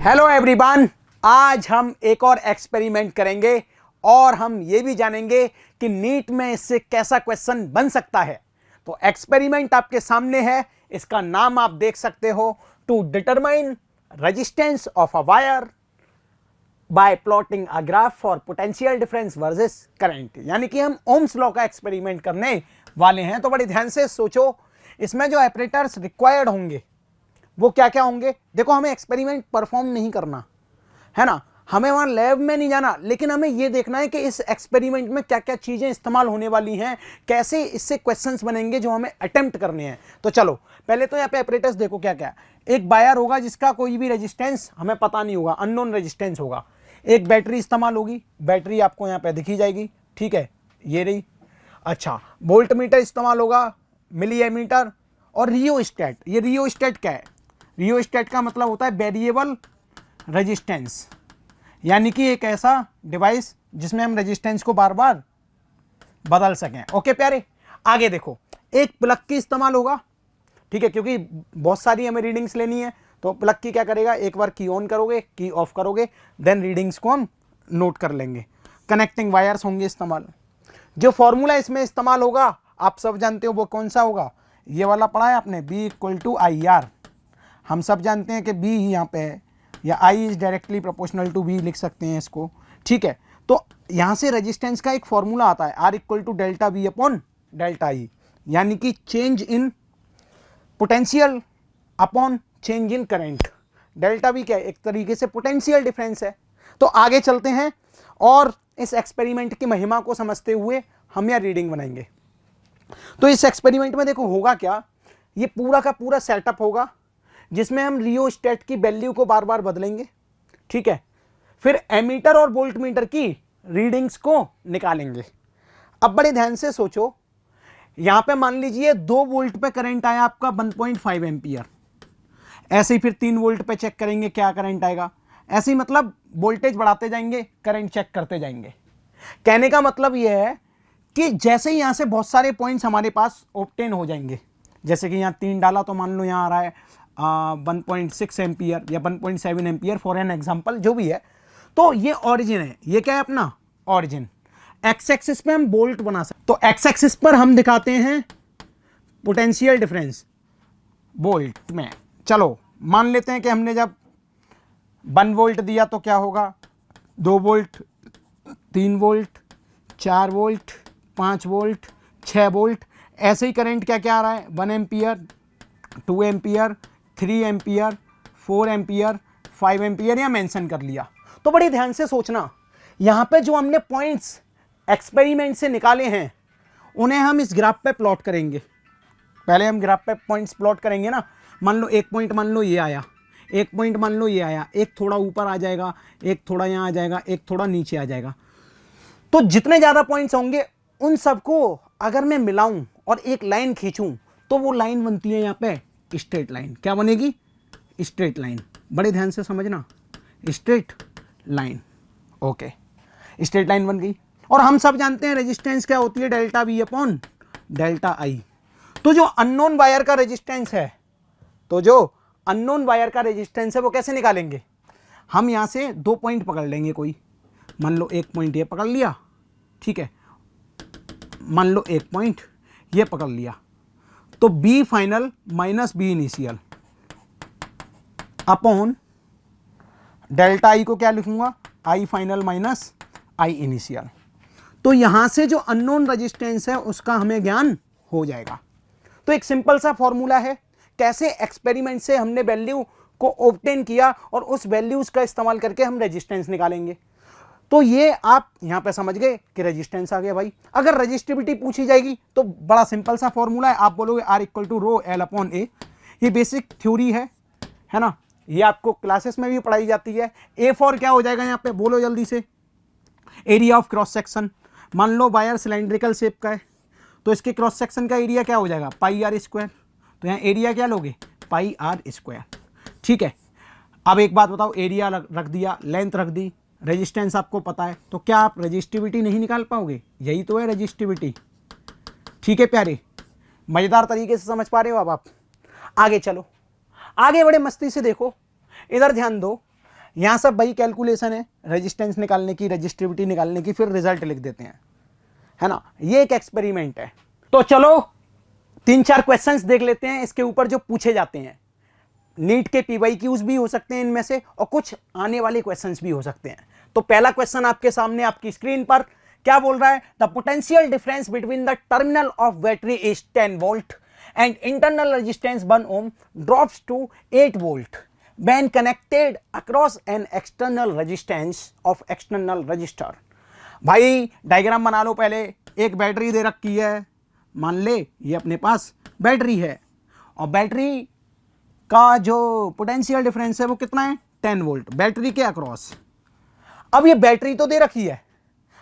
Hello everyone, आज हम एक और एक्सपेरिमेंट करेंगे और हम ये भी जानेंगे कि नीट में इससे कैसा क्वेश्चन बन सकता है। तो एक्सपेरिमेंट आपके सामने है, इसका नाम आप देख सकते हो, to determine resistance of a wire by plotting a graph for potential difference versus current. यानी कि हम ओम्स लॉ का एक्सपेरिमेंट करने वाले हैं। तो बड़े ध्यान से सोचो, इसमें जो ऑपरेटर्स रिक्वायर्ड होंगे वो क्या क्या होंगे। देखो, हमें एक्सपेरिमेंट परफॉर्म नहीं करना है ना, हमें वहां लैब में नहीं जाना, लेकिन हमें यह देखना है कि इस एक्सपेरिमेंट में क्या क्या चीजें इस्तेमाल होने वाली हैं, कैसे इससे क्वेश्चंस बनेंगे जो हमें अटेम्प्ट करने हैं। तो चलो पहले तो यहाँ पे ऑपरेटर्स देखो क्या क्या। एक वायर होगा जिसका कोई भी रेजिस्टेंस हमें पता नहीं होगा, अननोन रेजिस्टेंस होगा। एक बैटरी इस्तेमाल होगी, बैटरी आपको यहाँ पे दिखी जाएगी, ठीक है, ये रही। अच्छा, वोल्ट मीटर इस्तेमाल होगा, मिली एमीटर और रियोस्टेट। ये रियोस्टेट क्या है? रियोस्टेट का मतलब होता है वेरिएबल रेजिस्टेंस, यानी कि एक ऐसा डिवाइस जिसमें हम रेजिस्टेंस को बार बार बदल सकें। ओके प्यारे, आगे देखो, एक प्लग की इस्तेमाल होगा, ठीक है, क्योंकि बहुत सारी हमें रीडिंग्स लेनी है। तो प्लग की क्या करेगा, एक बार की ऑन करोगे, की ऑफ करोगे, देन रीडिंग्स को हम नोट कर लेंगे। कनेक्टिंग वायर्स होंगे इस्तेमाल। जो फॉर्मूला इसमें इस्तेमाल होगा आप सब जानते हो, वो कौन सा होगा? ये वाला पढ़ा है आपने, B = IR। हम सब जानते हैं कि B ही यहाँ पे है, या I is directly proportional to B लिख सकते हैं इसको, ठीक है। तो यहाँ से रेजिस्टेंस का एक फॉर्मूला आता है, R = ΔV/ΔI, यानी कि change in potential upon change in current. Delta V क्या है? एक तरीके से पोटेंशियल डिफरेंस है। तो आगे चलते हैं और इस एक्सपेरिमेंट की महिमा को समझते हुए हम यह रीडिंग बनाएंगे। तो इस एक्सपेरिमेंट में देखो होगा क्या, ये पूरा का पूरा सेटअप होगा जिसमें हम रियोस्टेट की वैल्यू को बार बार बदलेंगे, ठीक है। फिर एमीटर और वोल्ट मीटर की रीडिंग्स को निकालेंगे। अब बड़े ध्यान से सोचो, यहां पे मान लीजिए 2 वोल्ट पे करंट आया आपका 1.5 एम्पियर। ऐसे ही फिर 3 वोल्ट पे चेक करेंगे क्या करंट आएगा। ऐसे ही मतलब वोल्टेज बढ़ाते जाएंगे, करंट चेक करते जाएंगे। कहने का मतलब यह है कि जैसे ही यहां से बहुत सारे पॉइंट्स हमारे पास ऑब्टेन हो जाएंगे, जैसे कि यहाँ 3 डाला तो मान लो यहाँ आ रहा है 1.6 एम्पियर या 1.7 एम्पियर फॉर एन एग्जांपल, जो भी है। तो ये ऑरिजिन है, ये क्या है अपना ऑरिजिन। एक्स एक्सिस पे हम वोल्ट बना सकते, तो एक्स एक्सिस पर हम दिखाते हैं पोटेंशियल डिफरेंस वोल्ट में। चलो मान लेते हैं कि हमने जब 1 वोल्ट दिया तो क्या होगा, 2 volt, 3 volt, 4 volt, 5 volt, 6 volt. ऐसे ही करंट क्या क्या आ रहा है, 1 ampere, 2 ampere, 3 ampere, 4 ampere, 5 ampere, या मेंशन कर लिया। तो बड़ी ध्यान से सोचना, यहाँ पे जो हमने पॉइंट्स एक्सपेरिमेंट से निकाले हैं उन्हें हम इस ग्राफ पे प्लॉट करेंगे। पहले हम ग्राफ पे पॉइंट्स प्लॉट करेंगे ना। मान लो एक पॉइंट मान लो ये आया, एक पॉइंट मान लो ये आया, एक थोड़ा ऊपर आ जाएगा, एक थोड़ा यहाँ आ जाएगा, एक थोड़ा नीचे आ जाएगा। तो जितने ज़्यादा पॉइंट्स होंगे उन सबको अगर मैं मिलाऊं और एक लाइन खींचूं तो वो लाइन बनती है यहाँ पे स्ट्रेट लाइन। क्या बनेगी? Straight line. बड़े ध्यान से समझना, straight line. Okay, straight line बन गई। और हम सब जानते हैं रेजिस्टेंस क्या होती है, ΔV/ΔI। तो जो अननोन वायर का रेजिस्टेंस है, वो कैसे निकालेंगे? हम यहां से 2 पॉइंट पकड़ लेंगे कोई, मान लो एक पॉइंट ये पकड़ लिया, ठीक है, मान लो एक पॉइंट ये पकड़ लिया। तो B final minus B initial upon ΔI को क्या लिखूंगा, I final minus I initial. तो यहां से जो अननोन रेजिस्टेंस है उसका हमें ज्ञान हो जाएगा। तो एक सिंपल सा फॉर्मूला है, कैसे एक्सपेरिमेंट से हमने वैल्यू को ऑब्टेन किया और उस वैल्यूज का इस्तेमाल करके हम रेजिस्टेंस निकालेंगे। तो ये आप यहां पे समझ गए कि रेजिस्टेंस आ गया भाई। अगर रेजिस्टिविटी पूछी जाएगी तो बड़ा सिंपल सा फॉर्मूला है, आप बोलोगे R = ρL/A। ये बेसिक थ्योरी है ना, ये आपको क्लासेस में भी पढ़ाई जाती है। A फॉर क्या हो जाएगा यहाँ पे, बोलो जल्दी से, एरिया ऑफ क्रॉस सेक्शन। मान लो वायर सिलेंड्रिकल शेप का है तो इसके क्रॉस सेक्शन का एरिया क्या हो जाएगा, πr²। तो यहाँ एरिया क्या लोगे, πr², ठीक है। अब एक बात बताओ, एरिया रख दिया, लेंथ रख दी, रेजिस्टेंस आपको पता है, तो क्या आप रेजिस्टिविटी नहीं निकाल पाओगे? यही तो है रेजिस्टिविटी, ठीक है प्यारे। मजेदार तरीके से समझ पा रहे हो अब आप? आगे चलो, आगे बड़े मस्ती से देखो, इधर ध्यान दो। यहां सब वही कैलकुलेशन है, रेजिस्टेंस निकालने की, रजिस्टिविटी निकालने की, फिर रिजल्ट लिख देते हैं, है ना। ये एक एक्सपेरिमेंट है। तो चलो 3-4 क्वेश्चंस देख लेते हैं इसके ऊपर जो पूछे जाते हैं। नीट के PYQs भी हो सकते हैं इनमें से, और कुछ आने वाले क्वेश्चंस भी हो सकते हैं। तो पहला क्वेश्चन आपके सामने आपकी स्क्रीन पर क्या बोल रहा है, the potential difference between the terminal of battery is 10 volt and internal resistance 1 ohm drops to 8 volt when connected across an external resistance of external resistor। भाई डायग्राम बना लो पहले। एक बैटरी दे रखी है, मान ले ये अपने पास बैटरी है, और बैटरी का जो पोटेंशियल डिफरेंस है वो कितना है, 10 वोल्ट बैटरी के अक्रॉस। अब ये बैटरी तो दे रखी है,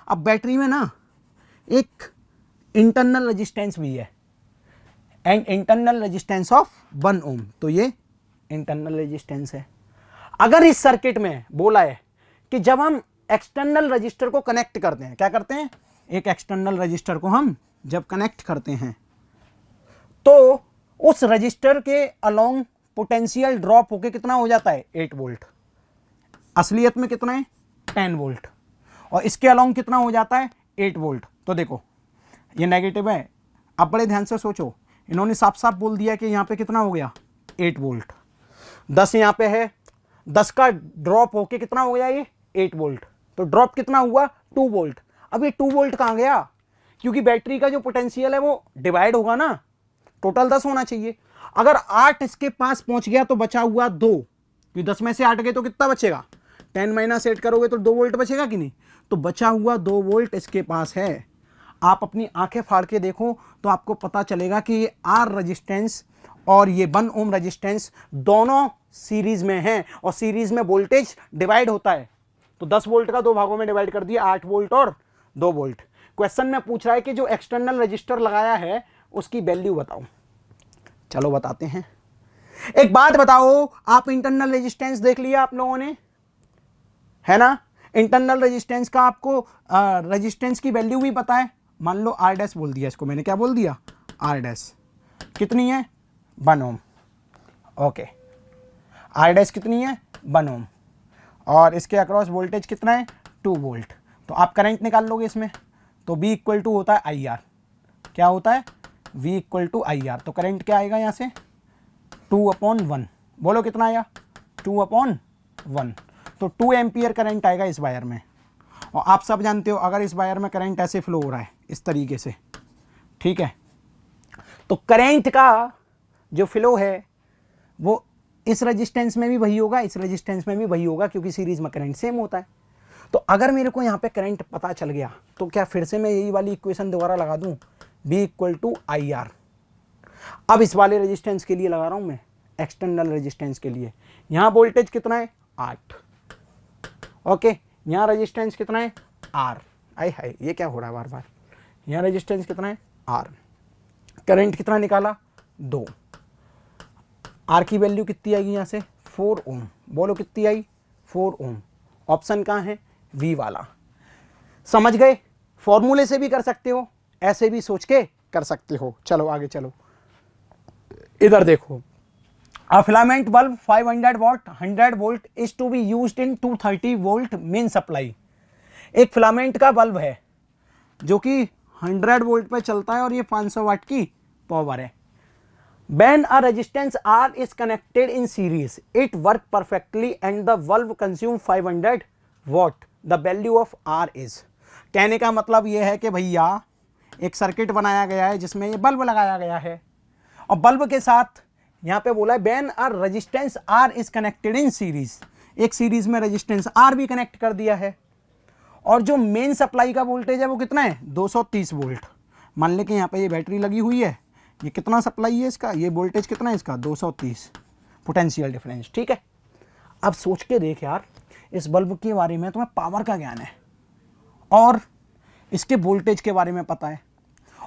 अब बैटरी में ना एक इंटरनल रेजिस्टेंस भी है, एंड इंटरनल रेजिस्टेंस ऑफ 1 ओम, तो ये इंटरनल रेजिस्टेंस है। अगर इस सर्किट में बोला है कि जब हम एक्सटर्नल रजिस्टर को कनेक्ट करते हैं, क्या करते हैं, एक एक्सटर्नल रजिस्टर को हम जब कनेक्ट करते हैं तो उस रजिस्टर के अलोंग पोटेंशियल ड्रॉप होके कितना हो जाता है, 8 वोल्ट। असलियत में कितना है, 10 वोल्ट, और इसके अलोंग कितना हो जाता है, 8 वोल्ट। तो देखो ये नेगेटिव है, अब बड़े ध्यान से सोचो, इन्होंने साफ साफ बोल दिया कि यहाँ पे कितना हो गया, 8 वोल्ट। 10 यहाँ पे है, 10 का ड्रॉप होके कितना हो गया, ये 8 वोल्ट, तो ड्रॉप कितना हुआ, 2 वोल्ट। अब ये 2 वोल्ट कहाँ गया, क्योंकि बैटरी का जो पोटेंशियल है वो डिवाइड होगा ना, टोटल 10 होना चाहिए। अगर 8 इसके पास पहुंच गया तो बचा हुआ 2, क्योंकि 10 में से 8 गए तो कितना बचेगा, 10 माइनस 8 करोगे तो 2 वोल्ट बचेगा कि नहीं, तो बचा हुआ 2 वोल्ट इसके पास है। आप अपनी आंखें फाड़ के देखो तो आपको पता चलेगा कि ये आर रेजिस्टेंस और ये 1 ओम रेजिस्टेंस दोनों सीरीज में हैं, और सीरीज में वोल्टेज डिवाइड होता है। तो 10 वोल्ट का 2 भागों में डिवाइड कर दिया, 8 वोल्ट और 2 वोल्ट। क्वेश्चन में पूछ रहा है कि जो एक्सटर्नल रजिस्टर लगाया है उसकी वैल्यू बताओ। चलो बताते हैं। एक बात बताओ, आप इंटरनल रेजिस्टेंस देख लिया आप लोगों ने, है ना। इंटरनल रेजिस्टेंस का आपको रेजिस्टेंस की वैल्यू भी पता है। मान लो आर डैश बोल दिया इसको मैंने, क्या बोल दिया, आर डैश कितनी है, 1 ओम। ओके, आर डैश कितनी है, 1 ओम, और इसके अक्रॉस वोल्टेज कितना है, 2 वोल्ट। तो आप करंट निकाल लोगे इसमें, तो V इक्वल टू होता है आई आर। क्या होता है, V equal to I R. तो करंट क्या आएगा यहाँ से, 2/1। बोलो कितना आया, 2/1। तो 2 एम्पियर करंट आएगा इस वायर में। और आप सब जानते हो अगर इस वायर में करंट ऐसे फ्लो हो रहा है इस तरीके से, ठीक है, तो करंट का जो फ्लो है वो इस रेजिस्टेंस में भी वही होगा, इस रेजिस्टेंस में भी वही होगा, क्योंकि सीरीज में करंट सेम होता है। तो अगर मेरे को यहाँ पे करंट पता चल गया तो क्या फिर से मैं यही वाली इक्वेशन दोबारा लगा दूं, V equal to I R. अब इस वाले रेजिस्टेंस के लिए लगा रहा हूं मैं, एक्सटर्नल रेजिस्टेंस के लिए। यहाँ वोल्टेज कितना है, 8। ओके, यहाँ रेजिस्टेंस कितना है, R। आए हाय, ये क्या हो रहा है बार बार। यहाँ रेजिस्टेंस कितना है, R। करंट कितना निकाला, 2। R की वैल्यू कितनी आएगी यहाँ से, 4 ओम। बोलो कितनी आई, 4 ओम। ऑप्शन कहाँ है, V वाला। समझ गए, फॉर्मूले से भी कर सकते हो, ऐसे भी सोच के कर सकते हो। चलो आगे चलो, इधर देखो। A filament bulb 500 watt 100 volt is to be used in 230 volt main supply। एक फिलामेंट का बल्ब है जो कि 100 वोल्ट पे चलता है और ये 500 वाट की पावर है। When a resistance R is connected in series, it work perfectly and the bulb consume 500 watt। The value of R is। कहने का मतलब ये है कि भैया एक सर्किट बनाया गया है जिसमें ये बल्ब लगाया गया है, और बल्ब के साथ यहाँ पे बोला है when a resistance R is connected in series, एक सीरीज में रेजिस्टेंस R भी कनेक्ट कर दिया है, और जो मेन सप्लाई का वोल्टेज है वो कितना है, 230 वोल्ट। मान लें कि यहाँ पे ये बैटरी लगी हुई है, ये कितना सप्लाई है इसका, ये वोल्टेज कितना है इसका, 230 पोटेंशियल डिफरेंस, ठीक है। अब सोच के देख यार, इस बल्ब के बारे में तुम्हें पावर का ज्ञान है और इसके वोल्टेज के बारे में पता है।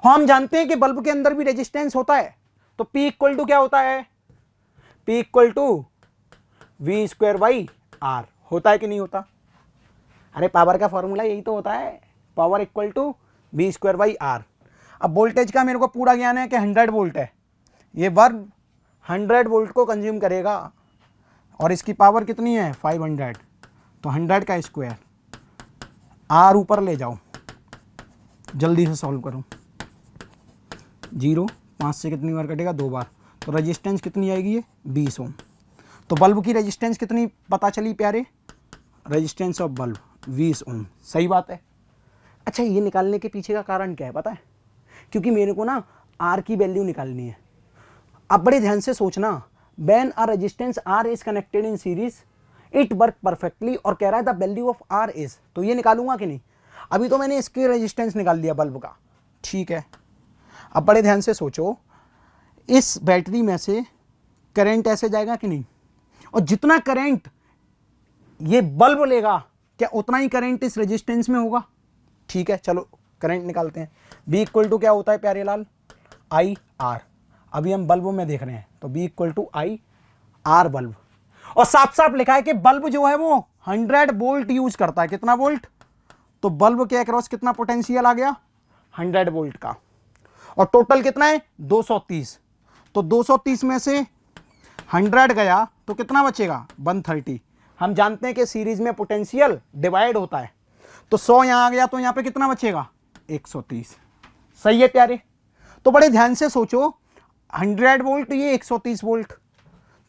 हम जानते हैं कि बल्ब के अंदर भी रेजिस्टेंस होता है, तो P इक्वल टू क्या होता है, P equal to V square by R होता है कि नहीं होता। अरे पावर का फॉर्मूला यही तो होता है, power equal to V square by R। अब वोल्टेज का मेरे को पूरा ज्ञान है कि 100 वोल्ट है, ये बल्ब 100 वोल्ट को कंज्यूम करेगा, और इसकी पावर कितनी है, 500। तो 100 का स्क्वायर, आर ऊपर ले जाओ, जल्दी से सॉल्व करो। 0, 5 से कितनी बार कटेगा? 2 बार। तो रेजिस्टेंस कितनी आएगी? ये 20 ओम। तो बल्ब की रेजिस्टेंस कितनी पता चली प्यारे? रेजिस्टेंस ऑफ बल्ब 20 ओम। सही बात है। अच्छा, ये निकालने के पीछे का कारण क्या है पता है? क्योंकि मेरे को ना आर की वैल्यू निकालनी है। अब बड़े ध्यान से सोचना, when a resistance R is connected in series it work perfectly, और कह रहा है the value of R is, तो ये निकालूंगा कि नहीं? अभी तो मैंने इसकी रेजिस्टेंस निकाल लिया बल्ब का, ठीक है। अब बड़े ध्यान से सोचो, इस बैटरी में से करंट ऐसे जाएगा कि नहीं? और जितना करंट ये बल्ब लेगा, क्या उतना ही करंट इस रेजिस्टेंस में होगा? ठीक है, चलो करंट निकालते हैं। B इक्वल टू क्या होता है प्यारे लाल? I R. अभी हम बल्ब में देख रहे हैं, तो B equal to I R bulb. और साफ साफ लिखा है कि बल्ब जो है वो 100 वोल्ट यूज करता है। कितना वोल्ट? तो बल्ब के अक्रॉस कितना पोटेंशियल आ गया? 100 वोल्ट का। और टोटल कितना है? 230। तो 230 में से 100 गया तो कितना बचेगा? 130। हम जानते हैं कि सीरीज में पोटेंशियल डिवाइड होता है, तो 100 यहां आ गया तो यहां पे कितना बचेगा? 130। सही है प्यारे? तो बड़े ध्यान से सोचो, 100 वोल्ट, ये 130 वोल्ट,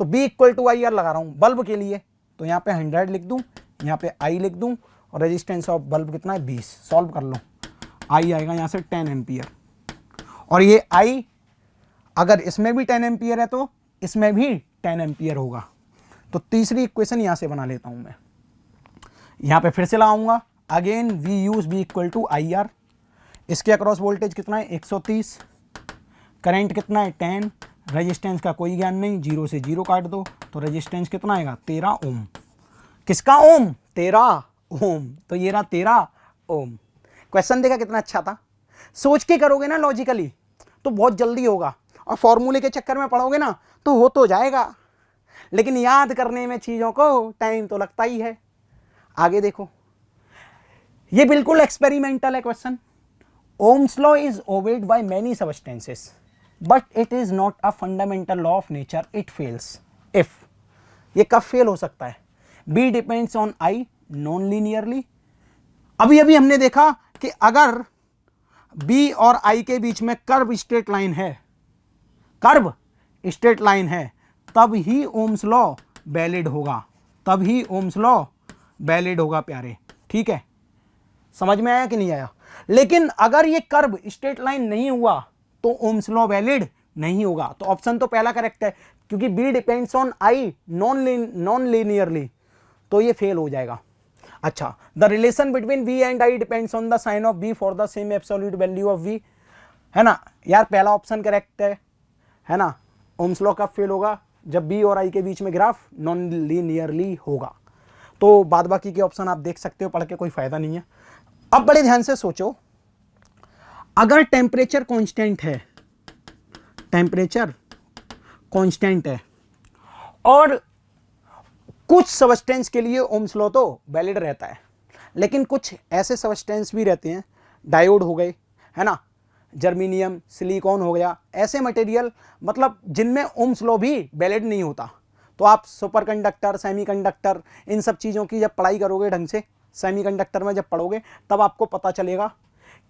तो B equal to I R लगा रहा हूं बल्ब के लिए, तो यहां पे 100 लिख दूं, यहां पे I लिख दूं, और रेजिस्टेंस ऑफ बल्ब कितना है? 20। सॉल्व कर लो, I आएगा यहां से 10 एम्पियर, और ये I अगर इसमें भी 10 एम्पियर है तो इसमें भी 10 एम्पियर होगा। तो तीसरी इक्वेशन यहां से बना लेता हूं मैं, यहां पे फिर से लगाऊंगा। Again we use B equal to I R. इसके अक्रॉस वोल्टेज कितना है? 130। करंट कितना है? 10। रेजिस्टेंस का कोई ज्ञान नहीं, 0 से 0 काट दो, तो रेजिस्टेंस कितना आएगा? 13 ओम। किसका ओम? 13 ओम। तो ये रहा 13 ओम। क्वेश्चन देखा कितना अच्छा था? सोच के करोगे ना लॉजिकली तो बहुत जल्दी होगा, और फॉर्मूले के चक्कर में पढ़ोगे ना तो हो तो जाएगा, लेकिन याद करने में चीजों को टाइम तो लगता ही है। आगे देखो, ये बिल्कुल एक्सपेरिमेंटल है question. Ohm's law is obeyed by many substances but it is not a fundamental law of nature, it fails if. ये कब फेल हो सकता है? B depends on I non linearly. अभी अभी हमने देखा कि अगर बी और आई के बीच में कर्व स्ट्रेट लाइन है, कर्व स्ट्रेट लाइन है, तब ही ओम्स लॉ वैलिड होगा, तब ही ओम्स लॉ वैलिड होगा प्यारे। ठीक है, समझ में आया कि नहीं आया? लेकिन अगर ये कर्व स्ट्रेट लाइन नहीं हुआ तो ओम्स लॉ वैलिड नहीं होगा। तो ऑप्शन तो पहला करेक्ट है, क्योंकि B depends on I non linearly, तो ये फेल हो जाएगा। अच्छा, the relation between V and I depends on the sign of B for the same absolute value of V, है ना यार? पहला ऑप्शन करेक्ट है ना? ओम्स लॉ कब फेल होगा? जब B और I के बीच में ग्राफ नॉन लीनियरली होगा। तो बाद बाकी के ऑप्शन आप देख सकते हो, पढ़ के कोई फायदा नहीं है। अब बड़े ध्यान से सोचो, अगर टेम्परेचर कांस्टेंट है, टेम्परेचर कांस्टेंट है, और कुछ सबस्टेंस के लिए ओम्स लॉ तो वैलिड रहता है, लेकिन कुछ ऐसे सबस्टेंस भी रहते हैं, डायोड हो गए, है ना, जर्मेनियम, सिलिकॉन हो गया, ऐसे मटेरियल मतलब जिनमें ओम्स लॉ भी वैलिड नहीं होता। तो आप सुपर कंडक्टर, सेमीकंडक्टर, इन सब चीज़ों की जब पढ़ाई करोगे ढंग से, सेमीकंडक्टर में जब पढ़ोगे तब आपको पता चलेगा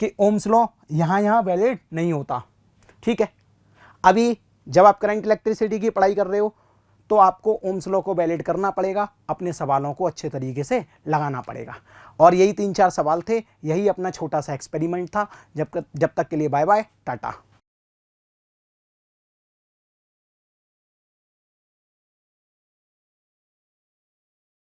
कि ओम्स लॉ यहाँ वैलिड नहीं होता। ठीक है, अभी जब आप करंट इलेक्ट्रिसिटी की पढ़ाई कर रहे हो तो आपको ओम्स लॉ को वैलिड करना पड़ेगा, अपने सवालों को अच्छे तरीके से लगाना पड़ेगा। और यही 3-4 सवाल थे, यही अपना छोटा सा एक्सपेरिमेंट था। जब तक के लिए बाय बाय, टाटा।